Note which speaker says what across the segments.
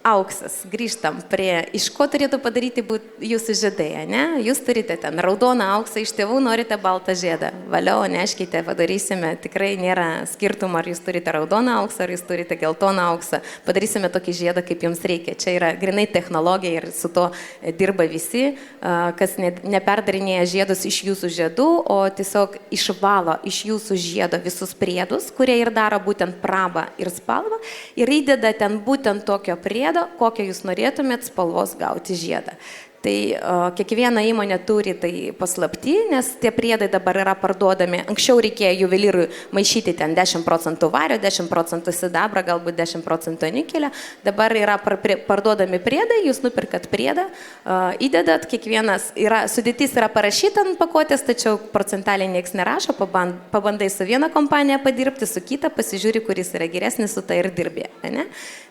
Speaker 1: auksas. Grįžtam prie, iš ko turėtų padaryti jūsų žiedai, ne? Jūs turite ten raudoną auksą, iš tėvų norite baltą žiedą. Valio, neškite, padarysime. Tikrai nėra skirtumo, ar jūs turite raudoną auksą, ar jūs turite geltoną auksą. Padarysime tokį žiedą, kaip jums reikia. Čia yra grinai technologija ir su to dirba visi, kas neperdarinėja žiedus iš jūsų žiedų, o tiesiog išvalo iš jūsų žiedo visus priedus, kurie ir daro būtent prabą ir spalvą, ir įdeda ten būtent tokio priedo, kokią jūs norėtumėt spalvos gauti žiedą. Tai kiekviena įmonė turi tai paslapti, nes tie priedai dabar yra parduodami. Anksčiau reikėjo juvelyrui maišyti ten 10% vario, 10% sidabro, galbūt 10% nikelio. Dabar yra parduodami priedai, jūs nupirkat priedą, įdedat, kiekvienas sudėtis yra parašyta ant pakuotės, tačiau procentaliai nieks nerašo, pabandai su viena kompanija padirbti, su kita, pasižiūri, kuris yra geresnis, su tai ir dirbė. Ne?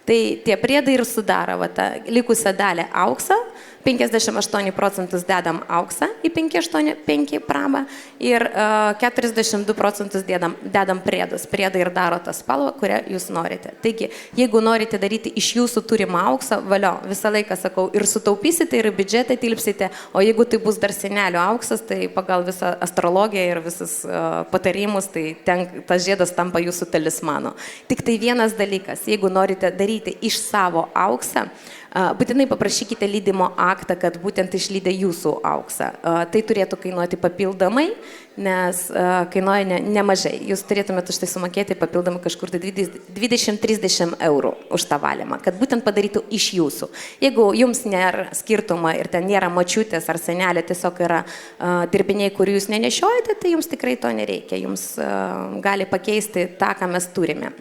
Speaker 1: Tai tie priedai ir sudaro tą likusią dalį auksą, 58% dedam auksą į 585 prabą ir 42% dedam priedus. Priedai ir daro tą spalvą, kurią jūs norite. Taigi, jeigu norite daryti iš jūsų turimą auksą, valio, visą laiką sakau, ir sutaupysite, ir biudžetą tilpsite, o jeigu tai bus dar senelio auksas, tai pagal visą astrologiją ir visus patarimus, tai tas žiedas tampa jūsų talismanu. Tik tai vienas dalykas, jeigu norite daryti iš savo auksą, būtinai paprašykite lydimo aktą, kad būtent išlydė jūsų auksą. Tai turėtų kainuoti papildomai, nes kainuoja nemažai. Jūs turėtumėte už tai sumokėti papildomai kažkur 20-30 eurų už tą valymą, kad būtent padarytų iš jūsų. Jeigu jums nėra skirtumo ir ten nėra močiutės ar senelė, tiesiog yra dirbiniai, kurių jūs nenešiojate, tai jums tikrai to nereikia. Jums gali pakeisti tą, ką mes turime.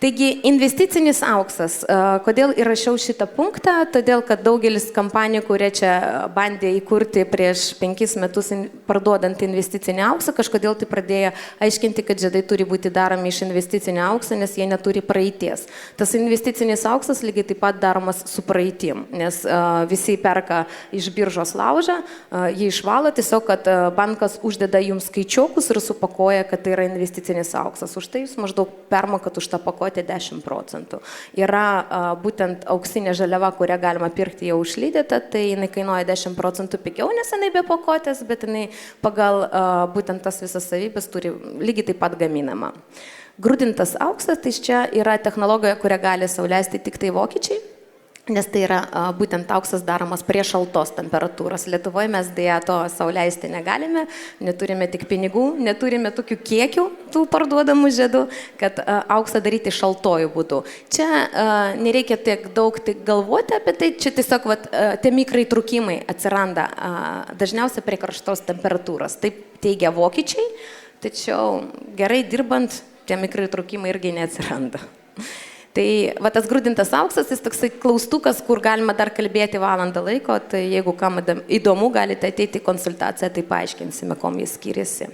Speaker 1: Taigi, investicinis auksas. Kodėl įrašiau šitą punktą? Todėl, kad daugelis kompanijų, kurie čia bandė įkurti prieš 5 metus parduodant investicinį auksą, kažkodėl tai pradėjo aiškinti, kad žiedai turi būti daromi iš investicinio aukso, nes jie neturi praeities. Tas investicinis auksas lygiai taip pat daromas su praeitim, nes visi perka iš biržos laužą, jį išvalo tiesiog, kad bankas uždeda jums skaičiukus ir supakoja, kad tai yra investicinis auksas. Už tai jūs maždaug permokat už tą pakuotę 10%. Yra būtent auksinė žaliava, kurią galima pirkti jau užlydytą, tai jinai kainuoja 10% pigiau, nes jinai be pakuotės, bet jinai pagal būtent tas visas savybės turi lygiai taip pat gaminama. Grūdintas auksas, tai čia yra technologija, kurią gali sau leisti tik tai vokiečiai, nes tai yra būtent auksas daromas prie šaltos temperatūros. Lietuvoje mes dėja to sau leisti negalime, neturime tik pinigų, neturime tokių kiekių tų parduodamų žiedų, kad auksą daryti šaltojų būdu. Čia nereikia tiek daug galvoti apie tai, čia tiesiog tie mikroįtrūkimai atsiranda dažniausiai prie karštos temperatūros. Taip teigia vokiečiai, tačiau gerai dirbant, tie mikroįtrūkimai irgi neatsiranda. Tai tas grūdintas auksas, jis toksai klaustukas, kur galima dar kalbėti valandą laiko, tai jeigu kam įdomu, galite ateiti į konsultaciją, tai paaiškinsime, kom jis skiriasi.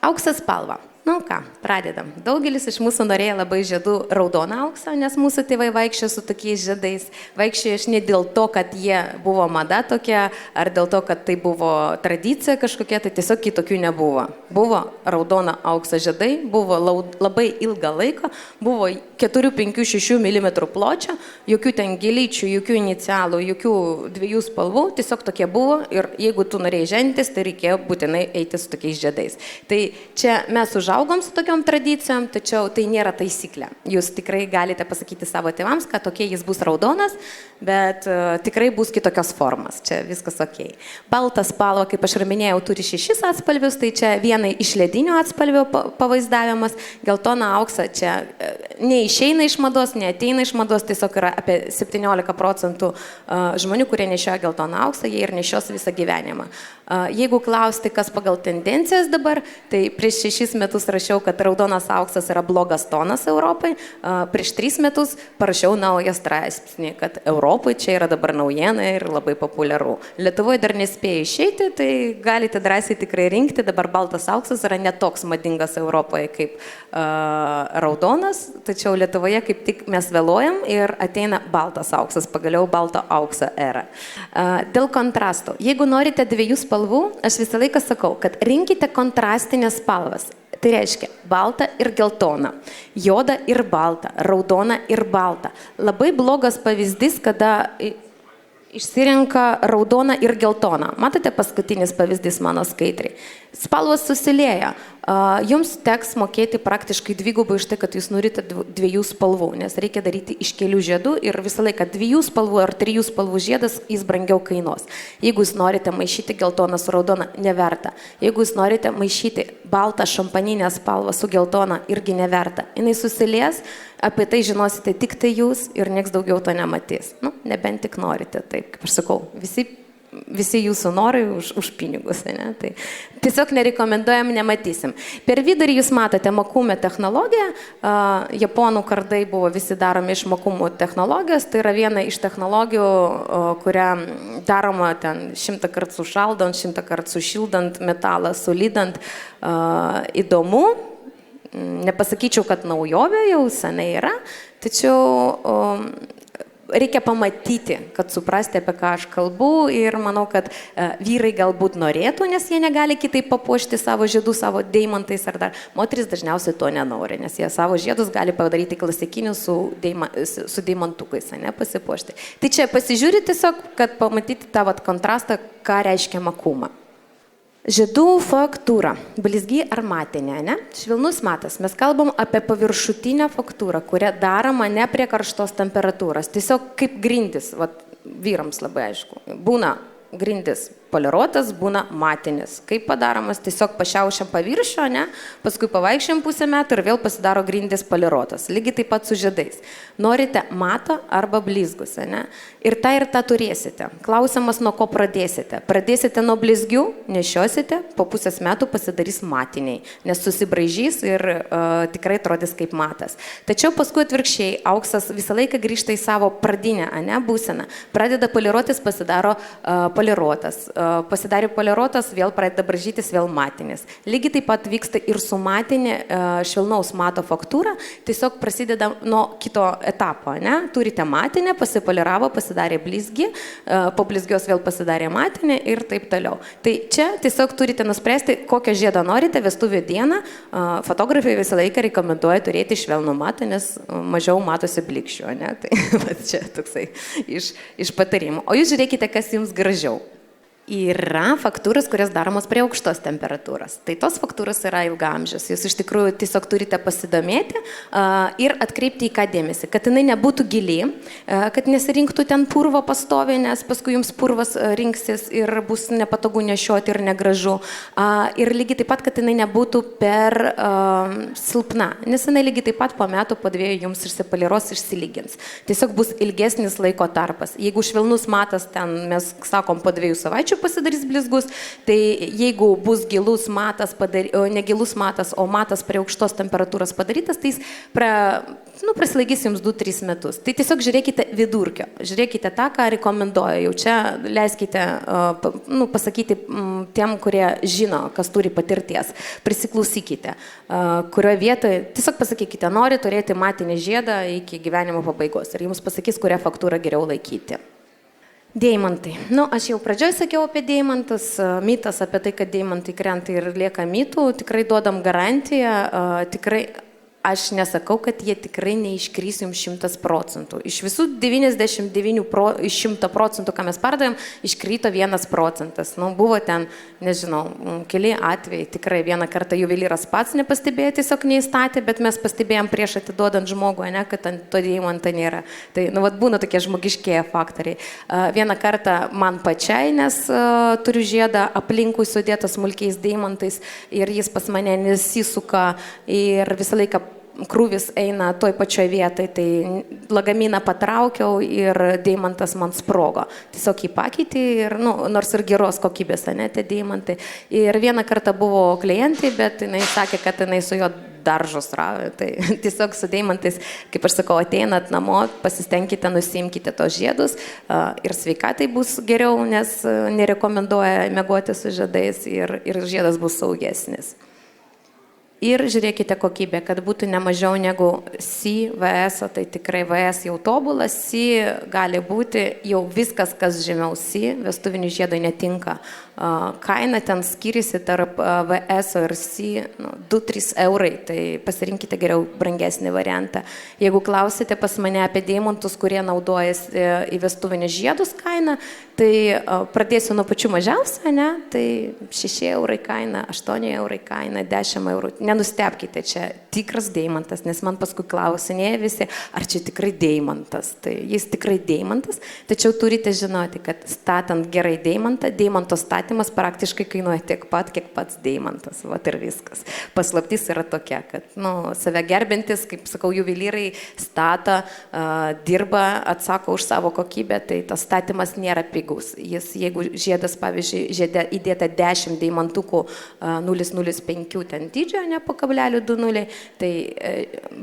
Speaker 1: Auksas spalva. Nu ką, pradedam. Daugelis iš mūsų norėjo labai žiedų raudoną auksą, nes mūsų tėvai vaikščiojo su tokiais žiedais. Vaikščiojo aš ne dėl to, kad jie buvo mada tokia, ar dėl to, kad tai buvo tradicija kažkokia, tai tiesiog kitokių nebuvo. Buvo raudona aukso žiedai, buvo labai ilgą laiką, buvo 4, 5, 6 mm pločio, jokių ten gėlyčių, jokių inicialų, jokių dviejų spalvų, tiesiog tokie buvo ir jeigu tu norėjai žentis, tai reikėjo būtinai eiti su tokiais žiedais. Tai čia mes užaugom su tokiom tradicijom, tačiau tai nėra taisyklė. Jūs tikrai galite pasakyti savo tėvams, kad tokie jis bus raudonas, bet tikrai bus kitokios formos. Čia viskas ok. Balta spalva, kaip aš ir minėjau, turi 6 atspalvius, tai čia vienai iš ledinių atspalvių pavaizdavimas. Geltona auksa čia neišeina iš mados, neateina iš mados, tiesiog yra apie 17% žmonių, kurie nešioja geltoną auksą, jie ir nešios visą gyvenimą. Jeigu klausti, kas pagal tendencijas dabar, tai prieš 6 metus rašiau, kad raudonas auksas yra blogas tonas Europai. Prieš 3 metus parašiau naują straipsnį, kad Europai čia yra dabar naujiena ir labai populiaru. Lietuvoje dar nespėjo išeiti, tai galite drąsiai tikrai rinkti. Dabar baltas auksas yra netoks madingas Europoje kaip raudonas, tačiau Lietuvoje kaip tik mes vėluojam ir ateina baltas auksas, pagaliau balto aukso era. Dėl kontrasto. Jeigu norite dviejų spalvų, aš visą laiką sakau, kad rinkite kontrastinės spalvas. Tai reiškia balta ir geltona, juoda ir balta, raudona ir balta. Labai blogas pavyzdys, kada išsirenka raudoną ir geltoną. Matote paskutinis pavyzdys mano skaidriai. Spalvos susilieja. Jums teks mokėti praktiškai dvigubai už tai, kad jūs norite dviejų spalvų, nes reikia daryti iš kelių žiedų ir visą laiką dviejų spalvų ar trijų spalvų žiedas jis brangiau kainuos. Jeigu jūs norite maišyti geltoną su raudona, neverta. Jeigu jūs norite maišyti baltą šampaninę spalvą su geltona, irgi neverta. Jis susilies, apie tai žinosite tik tai jūs ir nieks daugiau to nematys. Nebent tik norite, taip, kaip aš sakau, visi jūsų norai už pinigus. Ne? Tai tiesiog nerekomenduojam, nematysim. Per vidurį jūs matote Makume technologiją. Japonų kardai buvo visi daromi iš Makumų technologijos. Tai yra viena iš technologijų, kurią daroma ten 100 kartų sušaldant, 100 kartų sušildant, metalą sulydant. Įdomu. Nepasakyčiau, kad naujovė jau senai yra, tačiau reikia pamatyti, kad suprasti, apie ką aš kalbu ir manau, kad vyrai galbūt norėtų, nes jie negali kitaip papuošti savo žiedų, savo deimantais ar dar. Moteris dažniausiai to nenori, nes jie savo žiedus gali padaryti klasikinius su deimantukais, ne, pasipuošti. Tai čia pasižiūrėti tiesiog, kad pamatyti tą kontrastą, ką reiškia Makuma. Žiedų faktūra, blizgi ar matinė, ne? Švelnus matas. Mes kalbam apie paviršutinę faktūrą, kurią daroma ne prie karštos temperatūros. Tiesiog kaip grindis, vyrams labai aišku. Būna grindis poliruotas, būna matinis. Kaip padaromas, tiesiog pašiaušiam paviršio, ne? Paskui pavaikščiam pusę metų ir vėl pasidaro grindis poliruotas. Lygiai taip pat su žiedais. Norite matą arba blizgus, ne? Ir tą turėsite. Klausimas, nuo ko pradėsite. Pradėsite nuo blizgių, nešiosite, po pusės metų pasidarys matiniai, nes susibraižys ir tikrai atrodys kaip matas. Tačiau paskui atvirkščiai, auksas visą laiką grįžta į savo pradinę, ne, būseną. Pradeda poliruotis, pasidaro poliruotas. Pasidarė poliruotas, vėl pradeda braižytis, vėl matinis. Lygiai taip pat vyksta ir su matinė švelnaus mato faktūra, tiesiog prasideda nuo kito etapo, ne? Turite matinę, pasipoliravo, pasidarė blizgi, po blizgios vėl pasidarė matinė ir taip toliau. Tai čia tiesiog turite nuspręsti, kokią žiedą norite, vestuvių dieną. Fotografai visą laiką rekomenduoja turėti švelnų matą, nes mažiau matosi blikščių, ne? Tai čia toksai iš patarimų. O jūs žiūrėkite, kas jums gražiau. Yra faktūros, kurios daromos prie aukštos temperatūros. Tai tos faktūros yra ilgaamžius. Jūs iš tikrųjų tiesiog turite pasidomėti ir atkreipti į ką dėmesį, kad jinai nebūtų gili, kad nesirinktų ten purvo pastoviai, nes paskui jums purvas rinksis ir bus nepatogu nešioti ir negražu. Ir lygiai taip pat, kad jinai nebūtų per silpna, nes jinai lygiai taip pat po metų, po 2 jums išsipoliruos, išsilygins. Tiesiog bus ilgesnis laiko tarpas. Jeigu švelnus matas, ten mes sakom po 2 savaičių pasidarys blizgus, tai jeigu bus gilus matas, ne gilus matas, o matas prie aukštos temperatūros padarytas, tai jis prasilaikys jums 2-3 metus. Tai tiesiog žiūrėkite vidurkio, žiūrėkite tą, ką rekomenduoju. Jau čia leiskite pasakyti tiem, kurie žino, kas turi patirties. Prisiklausykite, kurioje vietoje, tiesiog pasakykite, nori turėti matinį žiedą iki gyvenimo pabaigos ir jums pasakys, kurią faktūrą geriau laikyti. Deimantai. Aš jau pradžioj sakiau apie deimantus, mitas apie tai, kad deimantai krenta ir lieka mitų, tikrai duodam garantiją, tikrai aš nesakau, kad jie tikrai neiškrys jums 100%. Iš visų 99 iš 100%, ką mes pardavėm, iškrito 1%. Buvo ten, nežinau, keli atvejai, tikrai vieną kartą juvelyras pats nepastebėjo, tiesiog neįstatė, bet mes pastebėjom prieš atiduodant žmogui, ne, kad to deimanto nėra. Tai, būna tokie žmogiškieji faktoriai. Vieną kartą man pačiai, nes turiu žiedą aplinkui sudėtą smulkiais deimantais ir jis pas mane nesisuka ir visą laiką krūvis eina toj pačioj vietoj, tai lagaminą patraukiau ir deimantas man sprogo. Tiesiog jį pakeitė ir, nors ir geros kokybės, ne, tie deimantai. Ir vieną kartą buvo klientai, bet jinai sakė, kad jinai su jo daržus ravė. Tai tiesiog su deimantais, kaip aš sakau, ateinat namo, pasistengkite, nusimkite tos žiedus ir sveikatai bus geriau, nes nerekomenduoja miegoti su žiedais ir žiedas bus saugesnis. Ir žiūrėkite kokybę, kad būtų ne mažiau negu C, VS, tai tikrai VS jau tobulas, C gali būti jau viskas, kas žemiau C, vestuvinių žiedų netinka. Kaina ten skiriasi tarp VS ir C 2-3 eurai, tai pasirinkite geriau brangesnį variantą. Jeigu klausite pas mane apie deimantus, kurie naudojasi į vestuvinius žiedus kainą, tai pradėsiu nuo pačių mažiausią, ne? Tai 6 eurai kaina, 8 eurai kaina, 10 eurų. Nenustebkite, čia tikras deimantas, nes man paskui klausinėja visi, ar čia tikrai deimantas. Tai jis tikrai deimantas, tačiau turite žinoti, kad statant gerai deimantą, deimanto statymas praktiškai kainuoja tiek pat, kiek pats deimantas. Vat ir viskas. Paslaptis yra tokia, kad save gerbintis, kaip sakau, juvelyrai stata, dirba, atsako už savo kokybę, tai tas statymas nėra pigus. Jeigu žiedas, pavyzdžiui, žiede įdėta 10 deimantukų 0,05 ten dydžio, ne po kablelių 2,0, tai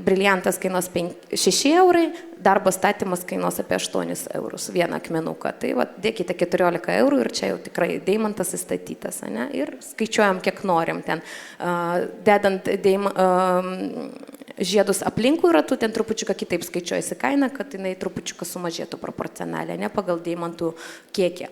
Speaker 1: briliantas kainuos 6 eurai, darbo statymas kainuos apie 8 eurus vieną akmenuką. Tai va, dėkite 14 eurų ir čia jau tikrai deimantas įstatytas, ne? Ir skaičiuojam, kiek norim ten. Dedant žiedus aplinkui ratų, ten trupučiuką kitaip skaičiuojasi kaina, kad jinai trupučiuką sumažėtų proporcionaliai, ne pagal deimantų kiekį.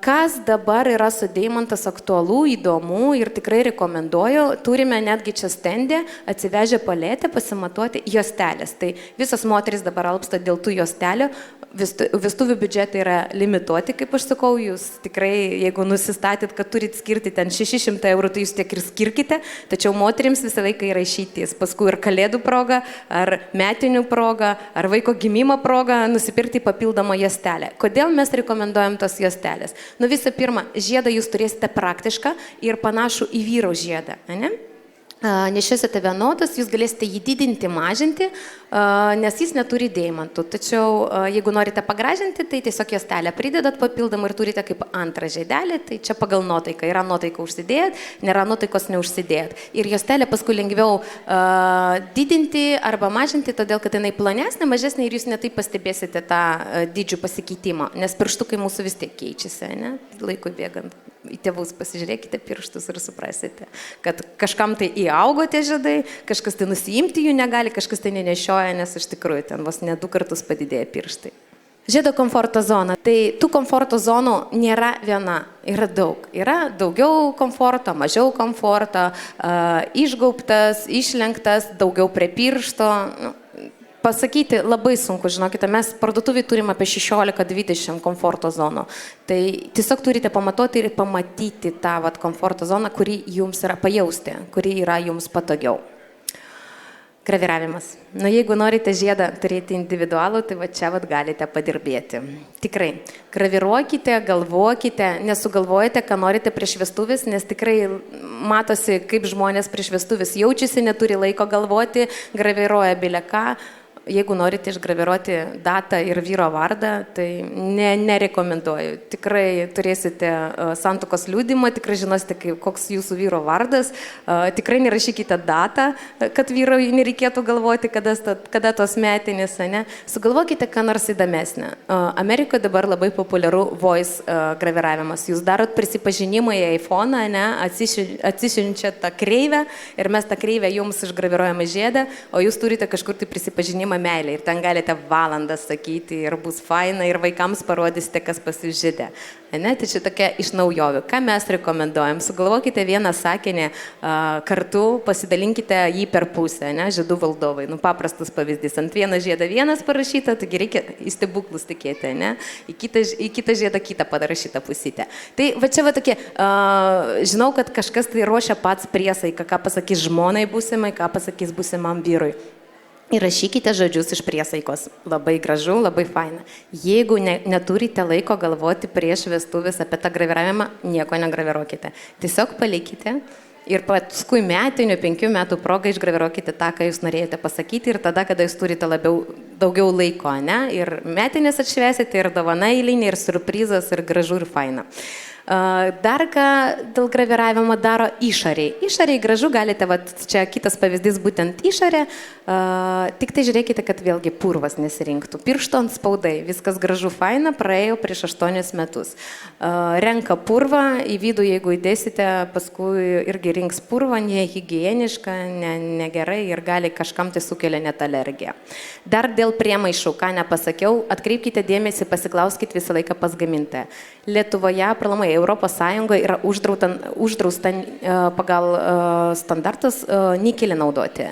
Speaker 1: Kas dabar yra su deimantas aktualu, įdomu ir tikrai rekomenduoju, turime netgi čia stendė atsivežę paletę pasimatuoti juostelės. Tai visas moteris dabar alpsta dėl tų juostelio, vestuvių biudžetai yra limituoti, kaip aš sakau, jūs tikrai, jeigu nusistatyt, kad turit skirti ten 600 eurų, tai jūs tiek ir skirkite, tačiau moterims visą laiką yra išeitis, paskui ir kalėdų proga, ar metinių proga, ar vaiko gimimo proga nusipirkti papildomą juostelę. Kodėl mes rekomenduojam tas juostelės? Visų pirma, žiedą jūs turėsite praktišką ir panašų į vyro žiedą, ne? Nešiosite vienodas, jūs galėsite jį didinti, mažinti, nes jis neturi deimantų. Tačiau jeigu norite pagražinti, tai tiesiog juostelę pridedat papildomą ir turite kaip antrą žiedelį, tai čia pagal nuotaiką. Yra nuotaika užsidėjat, nėra nuotaikos neužsidėjat. Ir juostelę paskui lengviau didinti arba mažinti, todėl kad jinai plonesnė, mažesnė ir jūs netaip pastebėsite tą dydžių pasikeitimą, nes pirštukai mūsų vis tiek keičiasi, ne? Laikui bėgant. Į tėvus pasižiūrėkite pirštus ir suprasite, kad kažkam tai įaugo tie žiedai, kažkas tai nusiimti jų negali, kažkas tai nenešioja, nes iš tikrųjų ten vos ne 2 kartus padidėja pirštai. Žiedo komforto zona. Tai tų komforto zonų nėra viena, yra daug. Yra daugiau komforto, mažiau komforto, išgaubtas, išlenktas, daugiau prie piršto. Pasakyti labai sunku, žinokite, mes parduotuvėje turime apie 16-20 komforto zonų. Tai tiesiog turite pamatuoti ir pamatyti tą komforto zoną, kuri jums yra pajausti, kuri yra jums patogiau. Graviravimas. Jeigu norite žiedą turėti individualų, tai čia galite padirbėti. Tikrai, graviruokite, galvokite, nesugalvojate, ką norite prieš vestuves, nes tikrai matosi, kaip žmonės prieš vestuves jaučiasi, neturi laiko galvoti, graviruoja bile ką. Jeigu norite išgraviruoti datą ir vyro vardą, tai nerekomenduoju. Tikrai turėsite santuokos liudymą, tikrai žinosite, koks jūsų vyro vardas. Tikrai nerašykite datą, kad vyrui nereikėtų galvoti, kada tos metinės, ne? Sugalvokite, ką nors įdomesnę. Amerikoje dabar labai populiaru voice graviravimas. Jūs darot prisipažinimą į iPhone'ą, ne? Atsišinčiat tą kreivę ir mes tą kreivę jums išgraviruojame žiedą, o jūs turite kažkur tai prisipažinimą meilė ir ten galite valandas sakyti ir bus faina ir vaikams parodysite, kas pasižydė. Ne, tai čia tokia iš naujovių. Ką mes rekomenduojam? Sugalvokite vieną sakinį kartu, pasidalinkite jį per pusę, ne, žiedų valdovai. Paprastas pavyzdys. Ant vieną žiedą vienas parašyta, taigi reikia į stebuklus tikėti, ne? Į kitą žiedą kitą parašytą pusytę. Tai va čia va tokie, žinau, kad kažkas tai ruošia pats priesaiką, ką pasakys žmonai būsimai, ką pasakys būsimam vyrui. Įrašykite žodžius iš priesaikos. Labai gražu, labai faina. Jeigu neturite laiko galvoti prieš vestuves apie tą graviravimą, nieko negraviruokite. Tiesiog palikite ir paskui metinių 5 metų progą išgraviruokite tą, ką jūs norėjote pasakyti ir tada, kada jūs turite daugiau laiko, ne? Ir metinės atšvesite, ir dovana eilinė, ir surprizas, ir gražu, ir faina. Dar ką dėl graviravimo daro išoriai. Išoriai gražu galite, čia kitas pavyzdys būtent išorė, tik tai žiūrėkite, kad vėlgi purvas nesirinktų. Piršto ant spaudai, viskas gražu, faina, praėjo prieš 8 metus. Renka purvą, į vidų jeigu įdėsite, paskui irgi rinks purvą, nehigieniška, negerai ir gali kažkam tai sukelia net alergiją. Dar dėl priemaišų, ką nepasakiau, atkreipkite dėmesį, pasiklauskite visą laiką pas gamintoją. Lietuvoje, aplamai Europos Sąjungoje yra uždrausta pagal standartus nikelį naudoti.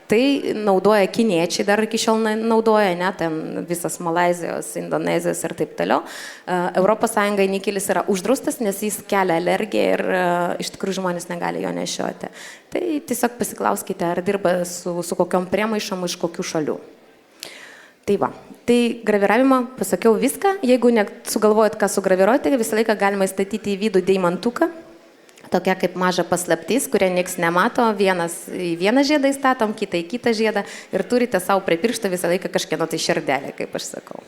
Speaker 1: Tai naudoja kiniečiai, dar iki šiol naudoja, ne, ten visas Malaizijos, Indonezijos ir taip toliau. Europos Sąjungai nikelis yra uždraustas, nes jis kelia alergiją ir iš tikrųjų žmonės negali jo nešioti. Tai tiesiog pasiklauskite, ar dirba su kokiom priemaišom, iš kokių šalių. Tai va, tai graviravimo pasakiau viską, jeigu sugalvojat, ką sugraviruoti, visą laiką galima įstatyti į vidų deimantuką, tokia kaip maža paslaptis, kurią nieks nemato, į vieną žiedą įstatom, kitą į kitą žiedą ir turite savo prie piršto visą laiką kažkieno tai širdelę, kaip aš sakau.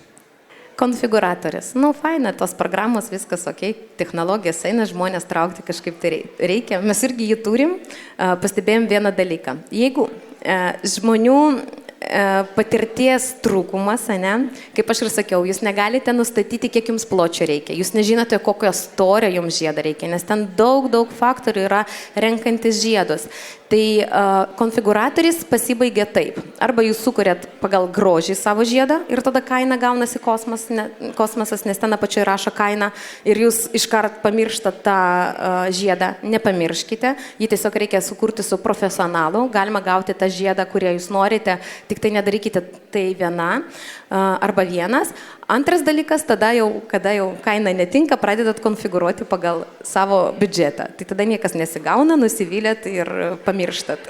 Speaker 1: Konfiguratorius. Faina, tos programos, viskas ok, technologijas eina, žmonės traukti kažkaip tai reikia. Mes irgi jį turim, pastebėjom vieną dalyką. Jeigu žmonių patirties trūkumas, ne? Kaip aš ir sakiau, jūs negalite nustatyti, kiek jums pločio reikia, jūs nežinote, kokio storio jums žiedą reikia, nes ten daug faktorių yra renkantis žiedus. Tai konfiguratorius pasibaigia taip. Arba jūs sukuriat pagal grožį savo žiedą ir tada kaina gaunasi kosmosas, nes ten apačioje rašo kainą ir jūs iškart pamirštat tą žiedą. Nepamirškite, jį tiesiog reikia sukurti su profesionalu, galima gauti tą žiedą, kurią jūs norite, tik tai nedarykite tai viena arba vienas. Antras dalykas, tada kada jau kaina netinka, pradedat konfigūruoti pagal savo biudžetą. Tai tada niekas nesigauna, nusivylėt ir pamirštat.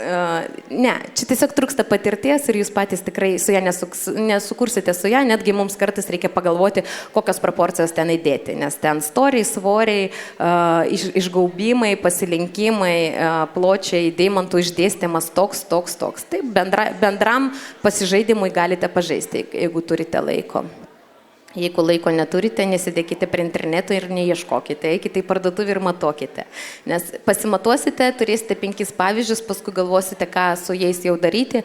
Speaker 1: Ne, čia tiesiog trūksta patirties ir jūs patys tikrai su ją nesukursite su ją, netgi mums kartais reikia pagalvoti, kokios proporcijos ten įdėti, nes ten storiai, svoriai, išgaubimai, pasilinkimai, pločiai, deimantų išdėstymas toks. Taip, bendram pasižaidimui galite pažaisti, jeigu turite laiko. Jeigu laiko neturite, nesidėkite prie interneto ir neieškokite, eikite į parduotuvę ir matuokite. Nes pasimatuosite, turėsite 5 pavyzdžius, paskui galvosite, ką su jais jau daryti.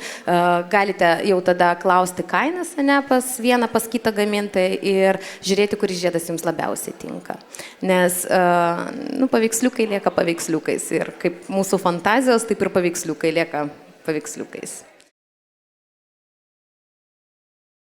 Speaker 1: Galite jau tada klausti kainas, ne, pas vieną, pas kitą gamintoją ir žiūrėti, kuris žiedas jums labiausiai tinka. Nes paveiksliukai lieka paveiksliukais ir kaip mūsų fantazijos, taip ir paveiksliukai lieka paveiksliukais.